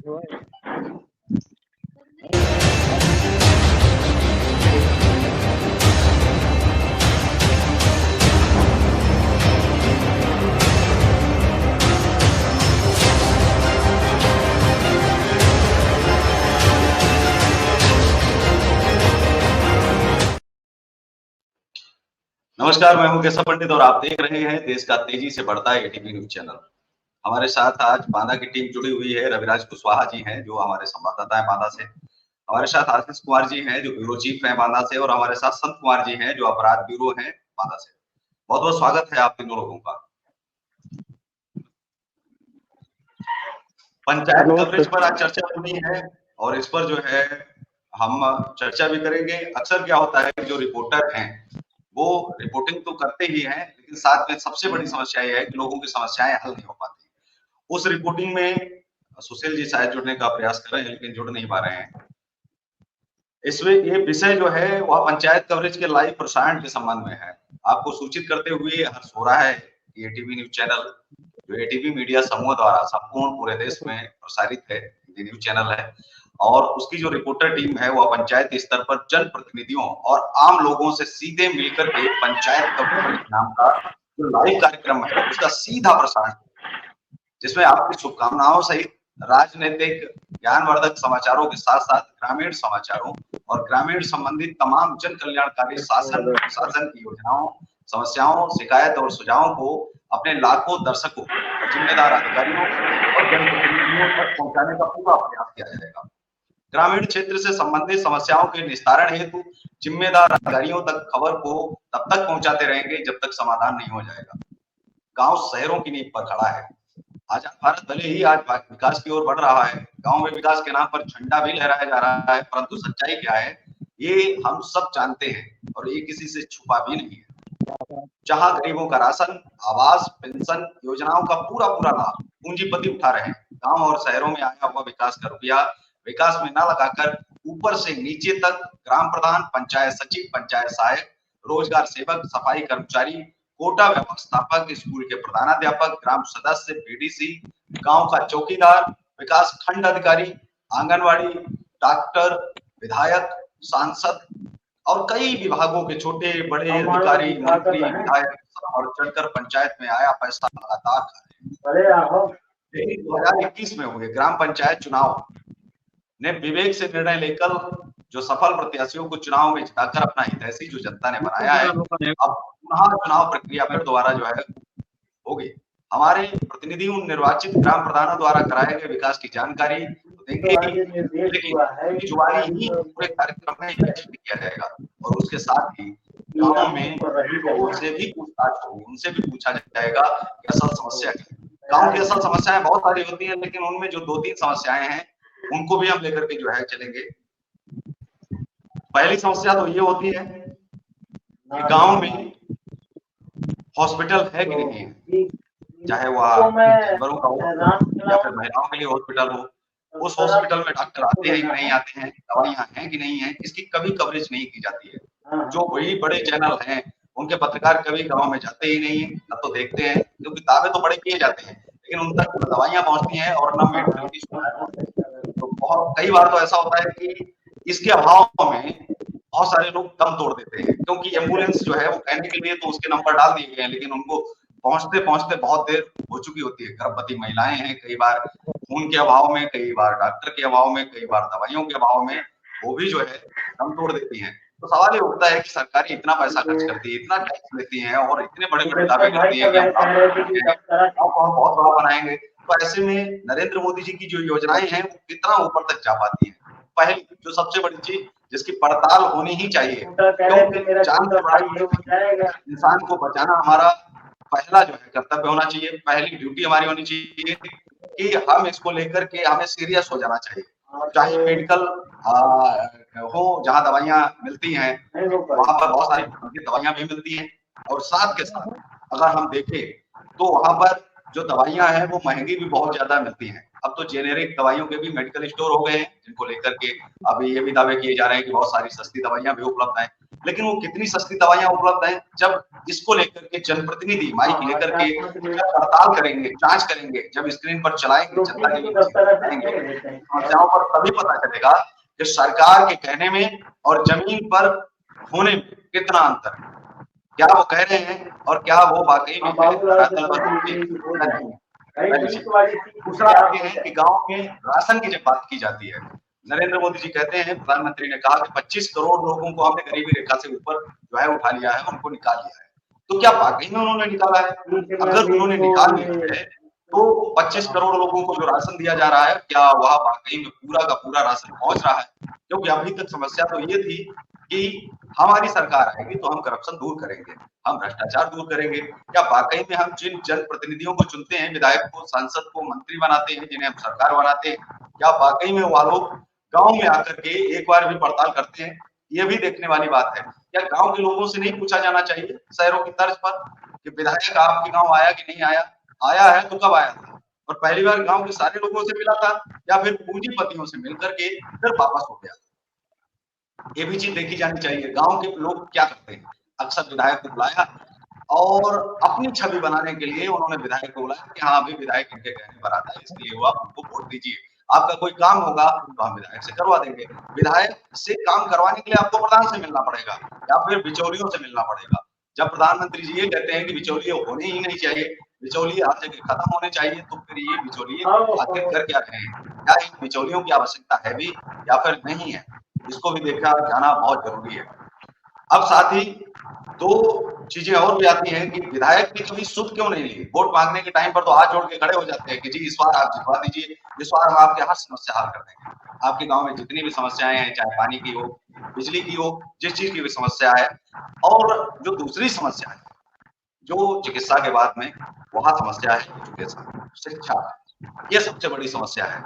नमस्कार, मैं हूं केशव पंडित और आप देख रहे हैं देश का तेजी से बढ़ता है एटीवी न्यूज चैनल। हमारे साथ आज बांदा की टीम जुड़ी हुई है। रविराज कुशवाहा जी हैं जो हमारे संवाददाता हैं बांदा से। हमारे साथ आशीष कुमार जी हैं जो ब्यूरो चीफ हैं बांदा से, और हमारे साथ संत कुमार जी हैं जो अपराध ब्यूरो हैं बांदा से। बहुत बहुत स्वागत है आप तीनों लोगों का। पंचायत कवरेज पर आज चर्चा होनी है और इस पर जो है हम चर्चा भी करेंगे। अक्सर क्या होता है कि जो रिपोर्टर हैं वो रिपोर्टिंग तो करते ही हैं, लेकिन साथ में सबसे बड़ी समस्या ये है कि लोगों की समस्याएं हल नहीं हो पाती। उस रिपोर्टिंग में सुशील जी शायद जुड़ने का प्रयास कर रहे हैं लेकिन जुड़ नहीं पा रहे हैं। इसमें ये विषय जो है वह पंचायत कवरेज के लाइव प्रसारण के संबंध में है। आपको सूचित करते हुए हर्ष हो रहा है कि एटीवी न्यूज चैनल जो एटीवी मीडिया समूह द्वारा संपूर्ण पूरे देश में प्रसारित है, ये न्यूज चैनल है, और उसकी जो रिपोर्टर टीम है वह पंचायत स्तर पर जनप्रतिनिधियों और आम लोगों से सीधे मिलकर के पंचायत कवरेज नाम का जो लाइव कार्यक्रम है उसका सीधा प्रसारण, जिसमें आपकी शुभकामनाओं सहित राजनीतिक ज्ञानवर्धक समाचारों के साथ साथ ग्रामीण समाचारों और ग्रामीण संबंधित तमाम जन कल्याणकारी शासन प्रशासन की योजनाओं, समस्याओं, शिकायत और सुझावों को अपने लाखों दर्शकों, जिम्मेदार अधिकारियों और जनप्रतिनिधियों तक पहुंचाने का पूरा प्रयास किया जाएगा। ग्रामीण क्षेत्र से संबंधित समस्याओं के निस्तारण हेतु जिम्मेदार अधिकारियों तक खबर को तब तक पहुंचाते रहेंगे जब तक समाधान नहीं हो जाएगा। गांव शहरों की नींव पर खड़ा है। आजाद भारत भले ही आज विकास की ओर बढ़ रहा है, गांव में विकास के नाम पर झंडा भी लहराया जा रहा है, परंतु सच्चाई क्या है ये हम सब जानते हैं और ये किसी से छुपा भी नहीं है। जहां गरीबों का राशन, आवास, पेंशन योजनाओं का पूरा पूरा लाभ पूंजीपति उठा रहे हैं, गांव और शहरों में आया हुआ विकास का रुपया विकास में न लगाकर ऊपर से नीचे तक ग्राम प्रधान, पंचायत सचिव, पंचायत सहायक, रोजगार सेवक, सफाई कर्मचारी, कोटा व्यवस्थापक, स्कूल के प्रधानाध्यापक, ग्राम सदस्य, बीडीसी, गांव का चौकीदार, विकास खंड अधिकारी, आंगनवाड़ी, डॉक्टर, विधायक, सांसद और कई विभागों के छोटे बड़े अधिकारी, मंत्री, विधायक और चढ़कर पंचायत में आया पैसा लगातार खा रहे हैं। 2021 में हुए ग्राम पंचायत चुनाव ने विवेक से निर्णय लेकर जो सफल प्रत्याशियों को चुनाव में जिताकर अपना हितैषी जो जनता ने बनाया है, अब पुनः चुनाव प्रक्रिया में दोबारा जो है होगी। हमारे प्रतिनिधि उन निर्वाचित ग्राम प्रधानों द्वारा कराए गए विकास की जानकारी तो देंगे ही, लेकिन जुआरी ही पूरे कार्यक्रम में किया जाएगा और उसके साथ ही गाँव में लोगों से भी पूछताछ होगी, उनसे भी पूछा जाएगा कि असल समस्या क्या है। गाँव की असल समस्याएं बहुत सारी होती है, लेकिन उनमें जो 2-3 समस्याएं हैं उनको भी हम लेकर के जो है चलेंगे। पहली समस्या तो ये होती है कि गांव में हॉस्पिटल है कि नहीं है, चाहे वह जानवरों का हो या फिर महिलाओं के लिए हॉस्पिटल हो। उस हॉस्पिटल में डॉक्टर आते हैं कि नहीं आते हैं, दवाइयां हैं कि नहीं है, इसकी कभी कवरेज नहीं की जाती है। जो वही बड़े चैनल हैं उनके पत्रकार कभी गांव में जाते ही नहीं है, न तो देखते हैं, क्योंकि दावे तो बड़े किए जाते हैं लेकिन उन तक दवाइयां पहुंचती हैं और न मेडिकल। तो बहुत कई बार तो ऐसा होता है कि इसके अभाव में बहुत सारे लोग दम तोड़ देते हैं, क्योंकि एम्बुलेंस जो है वो कहने के लिए तो उसके नंबर डाल दिए गए हैं, लेकिन उनको पहुंचते पहुंचते बहुत देर हो चुकी होती है। गर्भवती महिलाएं हैं, कई बार खून के अभाव में, कई बार डॉक्टर के अभाव में, कई बार दवाइयों के अभाव में वो भी जो है दम तोड़ देती हैं। तो सवाल ये उठता है कि सरकार इतना पैसा खर्च करती है, इतना टैक्स लेती है और इतने बड़े बड़े दावे करती है कि हम बहुत बड़ा बनाएंगे, तो ऐसे में नरेंद्र मोदी जी की जो योजनाएं हैं वो कितना ऊपर तक जा पाती है। पहली जो सबसे बड़ी चीज जिसकी पड़ताल होनी ही चाहिए, क्योंकि जान से बड़ा इंसान को बचाना हमारा पहला जो है कर्तव्य होना चाहिए, पहली ड्यूटी हमारी होनी चाहिए कि हम इसको लेकर के हमें सीरियस हो जाना चाहिए। चाहे मेडिकल हो जहाँ दवाइयाँ मिलती हैं, वहाँ पर बहुत सारी दवाइयाँ भी मिलती हैं और साथ के साथ अगर हम देखें तो वहाँ पर जो दवाइयाँ हैं वो महंगी भी बहुत ज्यादा मिलती हैं। अब तो जेनेरिक दवाइयों के भी मेडिकल स्टोर हो गए हैं, जिनको लेकर के अभी ये भी दावे किए जा रहे हैं कि बहुत सारी सस्ती दवाइयाँ भी उपलब्ध हैं। लेकिन वो कितनी सस्ती दवाइयाँ उपलब्ध हैं, जब इसको लेकर के जनप्रतिनिधि माइक लेकर के जब पड़ताल करेंगे, जाँच करेंगे, जब स्क्रीन पर चलाएँगे, जनता के लिए चलाएँगे, समस्याओं पर तभी पता चलेगा कि सरकार के कहने में और ज़मीन पर होने में कितना अंतर है। क्या वो कह रहे हैं और क्या वो वाक़ई में पहली चीज़। दूसरा ये है कि गाँव में राशन की जब बात की जाती है, नरेंद्र मोदी जी कहते हैं, प्रधानमंत्री ने कहा कि 25 करोड़ लोगों को हमने गरीबी रेखा से ऊपर जो है उठा लिया है, उनको निकाल लिया है। तो क्या वाक़ई में उन्होंने निकाला है? अगर उन्होंने निकाल लिया है, तो 25 करोड़ लोगों को जो राशन दिया जा रहा है, क्या वह वाक़ई में पूरा का पूरा राशन पहुँच रहा है? क्योंकि अभी तक समस्या तो ये थी कि हमारी सरकार आएगी तो हम करप्शन दूर करेंगे, हम भ्रष्टाचार दूर करेंगे। क्या वाक़ई में हम जिन जनप्रतिनिधियों को चुनते हैं, विधायक को, सांसद को, मंत्री बनाते हैं, जिन्हें हम सरकार बनाते हैं, क्या वाक़ई में वह लोग गाँव में आकर के एक बार भी पड़ताल करते हैं? ये भी देखने वाली बात है। क्या गाँव के लोगों से नहीं पूछा जाना चाहिए, शहरों की तर्ज पर, कि विधायक आपके गाँव आया कि नहीं आया? आया है तो कब आया था? और पहली बार गाँव के सारे लोगों से मिला था या फिर पूंजीपतियों से मिल कर के फिर वापस हो गया? ये भी चीज़ देखी जानी चाहिए। गाँव के लोग क्या करते हैं? अक्सर विधायक को बुलाया और अपनी छवि बनाने के लिए उन्होंने विधायक को बुलाया कि हाँ, अभी विधायक इनके कहने पर आता है, इसलिए वो आप हमको वोट दीजिए। आपका कोई काम होगा तो हम विधायक से करवा देंगे। विधायक से काम करवाने के लिए आपको प्रधान से मिलना पड़ेगा या फिर बिचौलियों से मिलना पड़ेगा। जब प्रधानमंत्री जी ये कहते हैं कि बिचौलिए होने ही नहीं चाहिए, बिचौलिए हर जगह खत्म होने चाहिए, तो फिर ये बिचौलिए आखिर कर क्या रहे हैं? क्या इन बिचौलियों की आवश्यकता है भी या फिर नहीं है? इसको भी देखा जाना बहुत ज़रूरी है। अब साथ ही 2 चीज़ें और भी आती हैं कि विधायक भी कभी सुध क्यों नहीं ली? वोट माँगने के टाइम पर तो हाथ जोड़ के खड़े हो जाते हैं कि जी इस बार आप जितवा दीजिए, इस बार हम आपकी हर समस्या हल कर देंगे। आपके गाँव में जितनी भी समस्याएँ हैं, चाहे पानी की हो, बिजली की हो, जिस चीज़ की भी समस्या है और जो दूसरी समस्या है, जो चिकित्सा के बाद में वहाँ समस्या है एजुकेशन, शिक्षा। ये सबसे बड़ी समस्या है।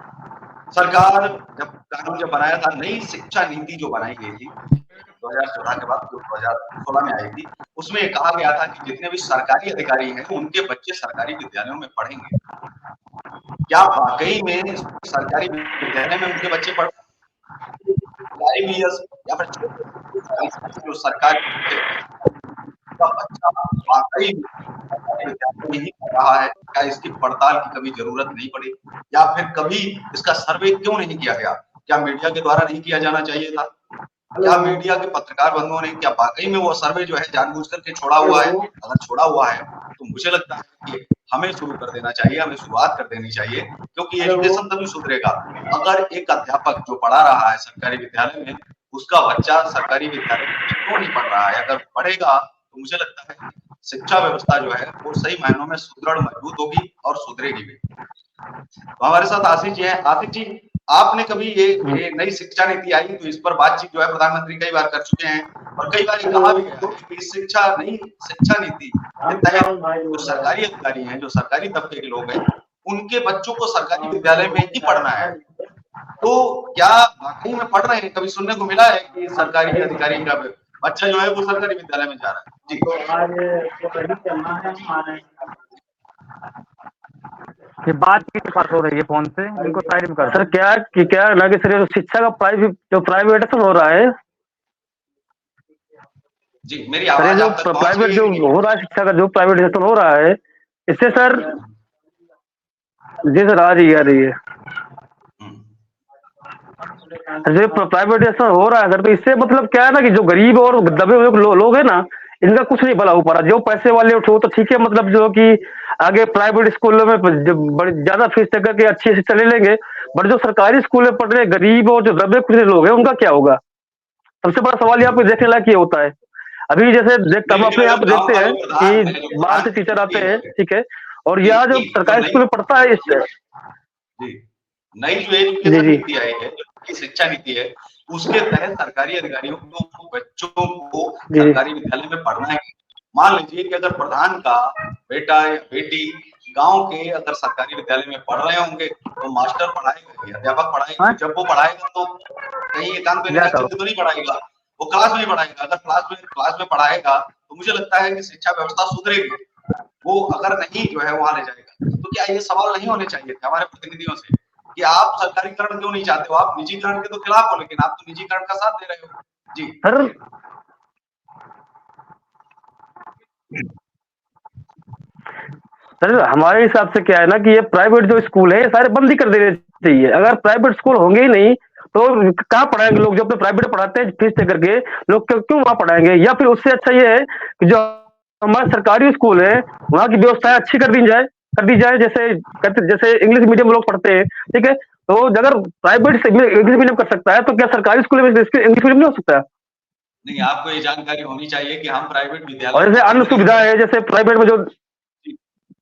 सरकार जब कानून जब बनाया था, नई शिक्षा नीति जो बनाई गई थी 2014 के बाद जो 2016 में आई थी, उसमें ये कहा गया था कि जितने भी सरकारी अधिकारी हैं, उनके बच्चे सरकारी विद्यालयों में पढ़ेंगे। क्या वाक़ई में सरकारी विद्यालय में उनके बच्चे पढ़ IBS या फिर जो सरकारी का बच्चा वाक़ई सरकारी विद्यालय में ही पढ़ रहा है, क्या इसकी पड़ताल की कभी ज़रूरत नहीं पड़ी? या फिर कभी इसका सर्वे क्यों नहीं किया गया? क्या मीडिया के द्वारा नहीं किया जाना चाहिए था? क्या मीडिया के पत्रकार बंधुओं ने क्या वाक़ई में वो सर्वे जो है जानबूझ के छोड़ा हुआ है? अगर छोड़ा हुआ है, तो मुझे लगता है कि हमें शुरू कर देना चाहिए, हमें शुरुआत कर देनी चाहिए, क्योंकि एजुकेशन तभी सुधरेगा। अगर एक अध्यापक जो पढ़ा रहा है सरकारी विद्यालय में, उसका बच्चा सरकारी विद्यालय में क्यों नहीं पढ़ रहा है? अगर पढ़ेगा, तो मुझे लगता है शिक्षा व्यवस्था जो है, वो सही मायनों में सुदृढ़, मजबूत होगी और सुधरेगी भी। तो हमारे साथ आशीष जी हैं। आशीष जी, आपने कभी ये नई शिक्षा नीति आई तो इस पर बातचीत जो है प्रधानमंत्री कई बार कर चुके हैं और कई बार ये कहा भी गया है कि नई शिक्षा नीति के तहत जो सरकारी अधिकारी हैं, जो सरकारी तबके के लोग हैं, उनके बच्चों को सरकारी विद्यालय में ही पढ़ना है। तो क्या वाक़ई में पढ़ रहे हैं? कभी सुनने को मिला है कि सरकारी अधिकारी का बच्चा जो है वो सरकारी विद्यालय में जा रहा है? जी। ये बात किसके पास हो रही है फोन से? इनको साइड में कर। सर क्या ना कि सर शिक्षा का प्राइवेटाइजेशन हो रहा है जी, मेरी आवाज आप तक प्राइवेट जो हो रहा है, शिक्षा का जो प्राइवेटाइजेशन हो रहा है, इससे सर जी सर आ रही है जो प्राइवेटाइजेशन हो रहा है सर, तो इससे मतलब क्या है ना कि जो गरीब और दबे हुए लोग हैं ना, इनका कुछ नहीं भला हो पा रहा। जो पैसे वाले उठो तो ठीक है, मतलब जो कि आगे प्राइवेट स्कूलों में बड़ी ज्यादा फीस देकर के अच्छी शिक्षा ले लेंगे, बट जो सरकारी स्कूल में पढ़ रहे गरीब और जो दबे कुछ लोग हैं, उनका क्या होगा? सबसे बड़ा सवाल यहाँ पे देखने लायक ये होता है। अभी जैसे हम अपने यहाँ पे देखते हैं कि बाहर से टीचर आते हैं, ठीक है, और यहाँ जो सरकारी स्कूल में पढ़ता है इससे नई जो एजुकेशन नीति आई है, जो शिक्षा नीति है, उसके तहत सरकारी अधिकारियों को बच्चों को सरकारी विद्यालय में पढ़ना है। मान लीजिए कि अगर प्रधान का बेटा या बेटी गांव के अगर सरकारी विद्यालय में पढ़ रहे होंगे, तो मास्टर पढ़ाएगा, अध्यापक पढ़ाएगा। जब वो पढ़ाएगा तो कहीं एकांत में तो नहीं पढ़ाएगा, वो क्लास में पढ़ाएगा। अगर क्लास में पढ़ाएगा तो मुझे लगता है कि शिक्षा व्यवस्था सुधरेगी। वो अगर नहीं जो है वहां ले जाएगा, तो क्या ये सवाल नहीं होने चाहिए थे हमारे प्रतिनिधियों से कि आप सरकारीकरण क्यों नहीं चाहते हो? आप निजीकरण के तो खिलाफ हो, लेकिन आप तो निजीकरण का साथ दे रहे हो। जी सर, सर हमारे हिसाब से क्या है ना कि ये प्राइवेट जो स्कूल है ये सारे बंद ही कर देने चाहिए। अगर प्राइवेट स्कूल होंगे ही नहीं तो कहाँ पढ़ाएंगे लोग? जो अपने प्राइवेट पढ़ाते हैं फीस दे करके, लोग क्यों वहां पढ़ाएंगे? या फिर उससे अच्छा ये है कि जो हमारे सरकारी स्कूल है वहाँ की व्यवस्थाएं अच्छी कर दी जाए। जैसे इंग्लिश मीडियम लोग पढ़ते हैं, ठीक है, तो अगर प्राइवेट से इंग्लिश मीडियम कर सकता है तो क्या सरकारी स्कूल में इंग्लिश मीडियम नहीं हो सकता? नहीं, आपको ये जानकारी होनी चाहिए कि हम प्राइवेट और विद्यालयों जैसे को अन्य बंद नहीं सुविधा कर है, सकते। जैसे प्राइवेट में जो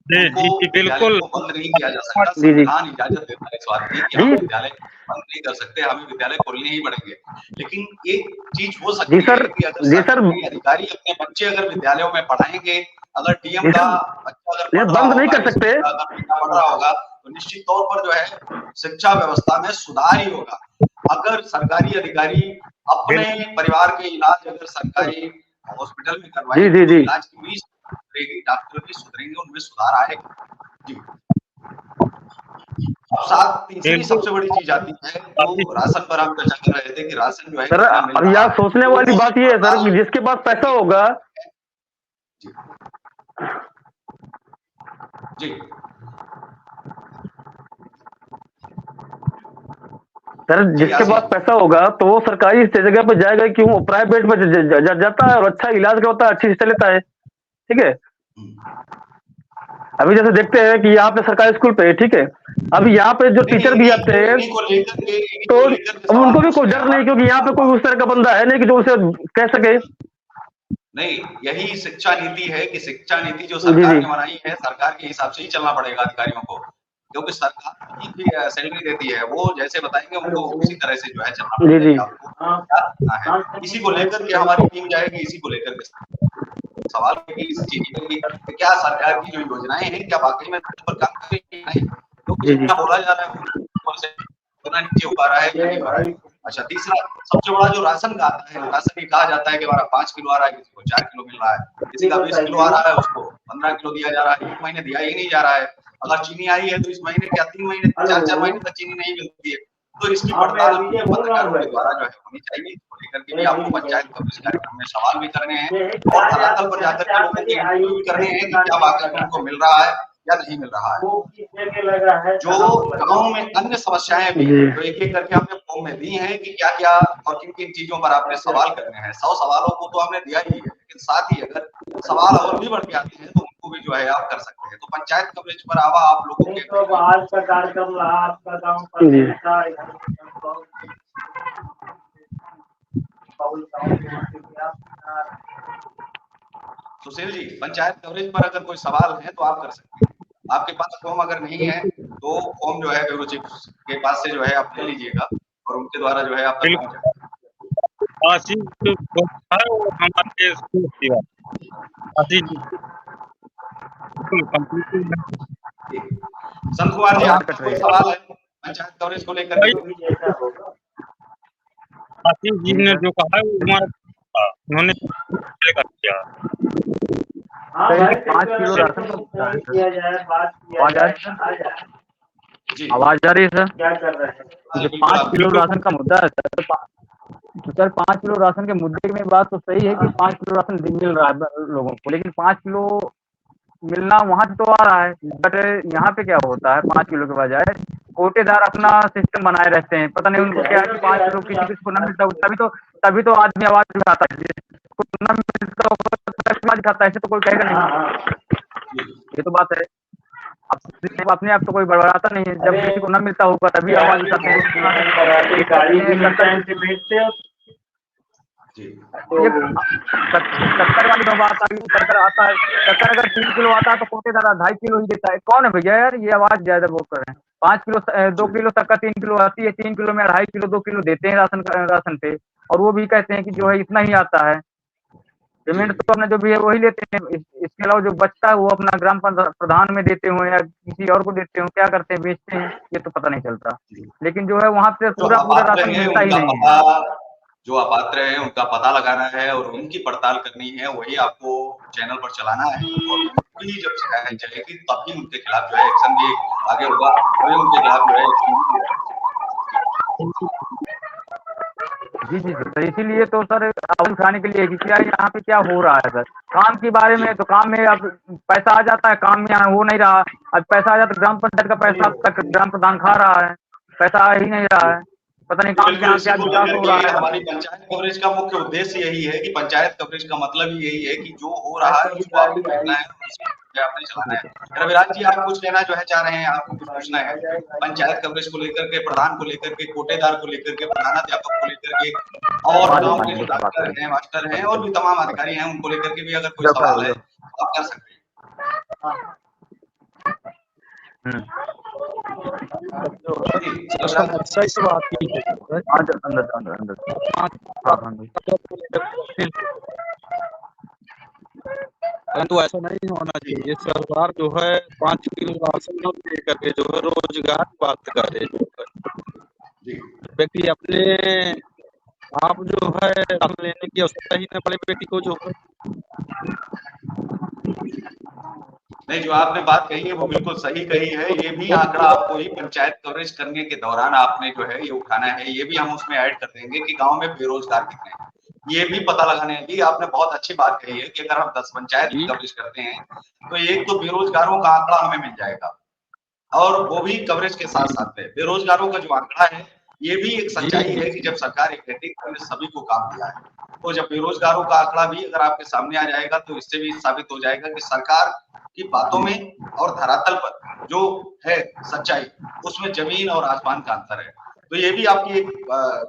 जी, उनको जी, जी, विद्यालय बिल्कुल। को बंद नहीं किया जा सकता। जी, जी। संविधान इजाज़त देता है इस बात की कि हम जी, विद्यालय बंद नहीं कर सकते, हमें विद्यालय खोलने ही पड़ेंगे। लेकिन एक चीज़ हो जी सकती सर, है कि अगर जी सर, सरकारी अधिकारी अपने बच्चे अगर विद्यालयों में पढ़ाएँगे, अगर डीएम जी का सर, बच्चा अगर ये पढ़ रहा बंद नहीं होगा, कर सकते। एसपी का अगर बेटा पढ़ रहा होगा, तो निश्चित तौर पर जो है शिक्षा व्यवस्था में सुधार ही होगा। अगर सरकारी अधिकारी अपने बिल्कुल। परिवार के इलाज अगर सरकारी हॉस्पिटल में जी, करवाएँगे, जी, तो जी। इलाज की फीस सुधरेगी, डॉक्टर भी सुधरेंगे, उनमें सुधार आएगा। जी। अब साथ तीसरी बिल्कुल, सबसे बड़ी चीज़ आती है, जो राशन पर हम चर्चा कर रहे थे कि राशन जो है सर कितना मिल अब रहा यहाँ है। सोचने तो वाली उसकी बात ये है सर पड़ताल कि जिसके पास पैसा होगा, जी, जी, सर जी, जिसके पास आशीष जी। पैसा होगा तो वो सरकारी जगह पे जाएगा, क्यों? वो प्राइवेट में जाता है और अच्छा इलाज करवाता है, अच्छी शिक्षा लेता है, ठीक है। हुँ। अभी जैसे देखते हैं कि यहाँ पे सरकारी स्कूल पे, ठीक है, अभी यहाँ पे जो नहीं, नहीं, टीचर भी आते हैं इन्हीं तो को लेकर के अब सवाल उनको भी कोई पूछते हैं डर नहीं, हमारे क्योंकि यहाँ पे कोई उस तरह का बंदा है नहीं कि जो उसे कह सके। नहीं, यही शिक्षा नीति है कि शिक्षा नीति जो जी, सरकार जी, ने बनाई है, सरकार के हिसाब से ही चलना पड़ेगा अधिकारियों को। क्योंकि सरकार ही भी सैलरी देती है, वो जैसे बताएँगे उनको उसी तरह से जो है चलना जी, पड़ेगा जी, कि आपको क्या करना है। इसी को लेकर के हमारी टीम जाएगी, इसी को लेकर के सवाल करेगी, इस चीज़ की कि क्या सरकार की जो योजनाएँ हैं, क्या वाक़ई में उन पर काम कर रही है? क्योंकि जी, जी, जितना बोला जा रहा है, उनसे उतना नीचे हो पा रहा है या नहीं हो रहा है। अच्छा, तीसरा सबसे बड़ा जो राशन का आता है, राशन ये कहा जाता है कि हमारा 5 किलो आ रहा है, किसी को 4 किलो मिल रहा है, किसी का 20 किलो आ रहा है, उसको 15 किलो दिया जा रहा है, 1 महीने दिया ही नहीं जा रहा है। अगर चीनी आई है, तो इस महीने क्या 3 महीने 4-4 महीने तक चीनी नहीं मिलती है। तो इसकी पड़ताल पत्रकारों के द्वारा जो है होनी चाहिए, इसको लेकर के भी आपको पंचायत कवरेज कार्यक्रम में सवाल भी करने हैं और तलातल पर जाकर के लोगों के इंटरव्यू भी करने हैं कि क्या वाक़ई में उनको मिल रहा है या नहीं मिल रहा है। जो गाँव में अन्य समस्याएँ भी जी, जो एक-एक करके हमने फॉर्म में दी हैं कि क्या-क्या और किन-किन चीज़ों पर आपने सवाल करने हैं। 100 सवालों को तो हमने दिया ही है, लेकिन साथ ही अगर सवाल और भी बढ़ के आते हैं तो उनको भी जो है आप कर सकते हैं। तो पंचायत कवरेज पर आवा आप लोगों के जी, सुशील जी, पंचायत कवरेज पर अगर कोई सवाल है तो आप कर सकते हैं। आपके पास फॉर्म अगर नहीं है, तो फॉर्म जो है ब्यूरो चीफ के पास से जो है आप ले लीजिएगा और उनके द्वारा जो है आप तक पहुँच बिल्कुल। जाएगा। आशीष जो है वो हमारे स्कूल की बात। आशीष जी, बिल्कुल कंप्लीटली जी। संत कुमार जी आवाज आपका कट रही कोई है। सवाल है पंचायत कवरेज को लेकर के? आशीष जी जी ने सर, जो कहा है वो हमारा था। उन्होंने किया। सर ये 5 किलो राशन का मुद्दा है सर। आवाज आ रही है सर? जी। आवाज आ रही है सर? हाँ जी, जो बिल्कुल 5 आप किलो बिल्कुल राशन का मुद्दा है सर, तो सर 5 किलो राशन के मुद्दे में बात तो सही है कि 5 किलो राशन मिल रहा है लोगों को, लेकिन 5 किलो मिलना वहाँ से तो आ रहा है, बट यहाँ पे क्या होता है, 5 किलो के बजाय कोटेदार अपना सिस्टम बनाए रहते हैं। पता नहीं उनको क्या है कि 5 किलो किसी किसी को न मिलता हो, तभी तो आदमी आवाज उठाता है। जिसको न मिलता होगा तो आवाज उठाता है, ऐसे तो कोई कहेगा नहीं। जी। ये तो बात है। अपने आप तो कोई बड़बड़ाता नहीं है, जब किसी को न मिलता होगा तभी आवाज उठाते हैं। ये कहते हैं 70 जी। ये 70 वाली जो बात आ गई, 70 आता है, 70 अगर 3 किलो आता है तो कोटेदार 2.5 किलो ही देता है। कौन है भैया यार, ये आवाज ज्यादा वो कर रहे हैं। 5 किलो 2 जी। किलो तक का 3 किलो आती है, 3 किलो में 2.5 किलो 2 किलो देते हैं राशन पे, और वो भी कहते हैं कि जो है इतना ही आता है। जी। पेमेंट तो अपना जो भी है वही लेते हैं। इसके अलावा जो बचता है वो अपना ग्राम प्रधान में देते हो या किसी और को देते हो, क्या करते हैं, बेचते हैं, ये तो पता नहीं चलता। जी। लेकिन जो है वहां से जो पूरा पूरा अपात्र राशन हैं मिलता ही उनका नहीं है। पता जो अपात्र हैं उनका पता लगाना है और उनकी पड़ताल करनी है, वही आपको चैनल पर चलाना है और उनकी जब शिकायत चलेगी तभी उनके खिलाफ जो है एक्शन भी आगे होगा, तभी उनके खिलाफ जो है एक्शन भी लिया जाएगा। जी। जी, जी, सर। इसीलिए तो सर आवाज़ उठाने के लिए कि क्या यहाँ पे क्या हो रहा है सर? काम के बारे में जी, तो काम में अब पैसा आ जाता है, काम में यहाँ हो नहीं रहा। अब पैसा आ जाता है, ग्राम पंचायत का पैसा अब तक ग्राम प्रधान खा रहा है, पैसा आ ही नहीं रहा है। पता नहीं जी, काम के बिल्कुल यहाँ इसी क्या को विकास लेकर हो के रहा है। हमारी पंचायत कवरेज का मुख्य उद्देश्य यही है कि पंचायत कवरेज का मतलब ही यही है कि जो हो रहा है उसको आपको देखना है और उसी आपने चलाना है। रविराज जी, आप कुछ कहना जो है चाह रहे हैं, आपको कुछ पूछना है पंचायत कवरेज को लेकर के, प्रधान को लेकर के, कोटेदार को लेकर के, प्रधानाध्यापक को लेकर के और गाँव के जो डॉक्टर हैं, मास्टर हैं और भी तमाम अधिकारी हैं उनको लेकर के भी अगर कोई सवाल है तो आप कर सकते हैं। जी, नमस्कार। सही से बात की है अंदर अंदर अंदर अंदर हाँ हाँ जी। परंतु ऐसा नहीं होना चाहिए। सरकार जो है 5 किलो राशन लेकर के जो है रोजगार की बात कर रहे हैं। जी, व्यक्ति अपने आप जो है राशन लेने की आवश्यकता ही न पड़े व्यक्ति को जो है। नहीं, जो आपने बात कही है वो बिल्कुल सही कही है। ये भी आंकड़ा आपको ही पंचायत कवरेज करने के दौरान आपने जो है ये उठाना है। ये भी हम उसमें ऐड कर देंगे कि गाँव में बेरोजगार कितने हैं। ये भी पता लगाने की आपने बहुत अच्छी बात कही है कि अगर हम 10 पंचायत की जी, कवरेज करते हैं, तो एक तो बेरोजगारों का आंकड़ा हमें मिल जाएगा और वो भी कवरेज के साथ-साथ में। बेरोजगारों का जो आंकड़ा है, ये भी एक सच्चाई है कि जब सरकार ये कहती है कि हमने सभी को काम दिया है, तो जब बेरोजगारों का आंकड़ा भी अगर आपके सामने आ जाएगा, तो इससे भी साबित हो जाएगा कि सरकार की बातों में और धरातल पर जो है सच्चाई, उसमें ज़मीन और आसमान का अंतर है। तो ये भी आपकी एक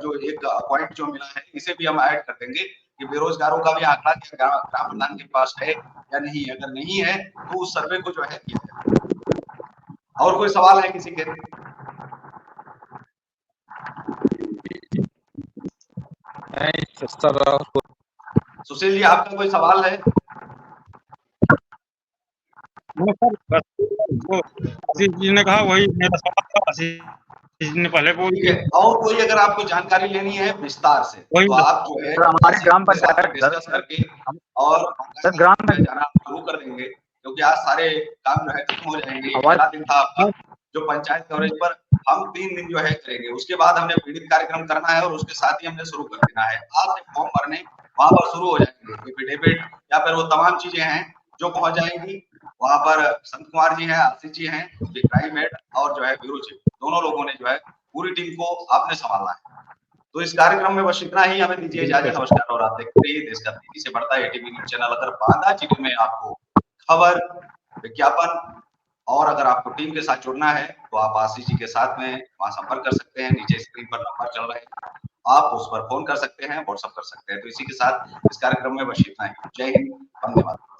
जो एक पॉइंट जो मिला है, इसे भी हम ऐड कर देंगे कि बेरोजगारों का भी आंकड़ा क्या ग्राम प्रधान के पास है या नहीं है? अगर नहीं है, तो उस सर्वे को जो है किया जाए। और कोई सवाल है किसी के? नहीं सर सुशील जी, आपका कोई सवाल है? नहीं सर बस वो आशीष जी ने कहा वही मेरा सवाल था। आशीष जी ने पहले बोल ठीक दिया। है, और कोई अगर आपको जानकारी लेनी है विस्तार से, वही तो आप जो है सर हमारे आशीष ग्राम जी के साथ में पंचायत डिस्कस करके और सर ग्राम जो है जाना शुरू कर देंगे, क्योंकि आज सारे काम जो है खत्म हो जाएंगे। ये आवाज पहला दिन था आपका, जो पंचायत कवरेज पर हम 3 दिन जो है करेंगे। उसके बाद हमने पीड़ित कार्यक्रम करना है और उसके साथ ही हमने शुरू कर देना है। आज से फॉर्म भरने वहाँ पर शुरू हो जाएँगे। एफिडेविट या फिर वो तमाम चीज़ें हैं जो पहुँच जाएँगी। वहाँ पर संत कुमार जी हैं, आशीष जी हैं, क्राइम हेड और जो है ब्यूरो चीफ, दोनों लोगों ने जो है पूरी टीम को आपने संभालना है। तो इस कार्यक्रम में बस इतना ही, हमें दीजिए इजाजत। नमस्कार और आप देखते रहिए देश का तेजी से बढ़ता एटीवी न्यूज़ चैनल। अगर बांदा जिले में आपको खबर, विज्ञापन और अगर आपको टीम के साथ जुड़ना है, तो आप आशीष जी के साथ में वहाँ संपर्क कर सकते हैं। नीचे स्क्रीन पर नंबर चल रहे हैं, आप उस पर फ़ोन कर सकते हैं, व्हाट्सएप कर सकते हैं। तो इसी के साथ इस कार्यक्रम में बस इतना ही। जय हिंद, वंदे मातरम।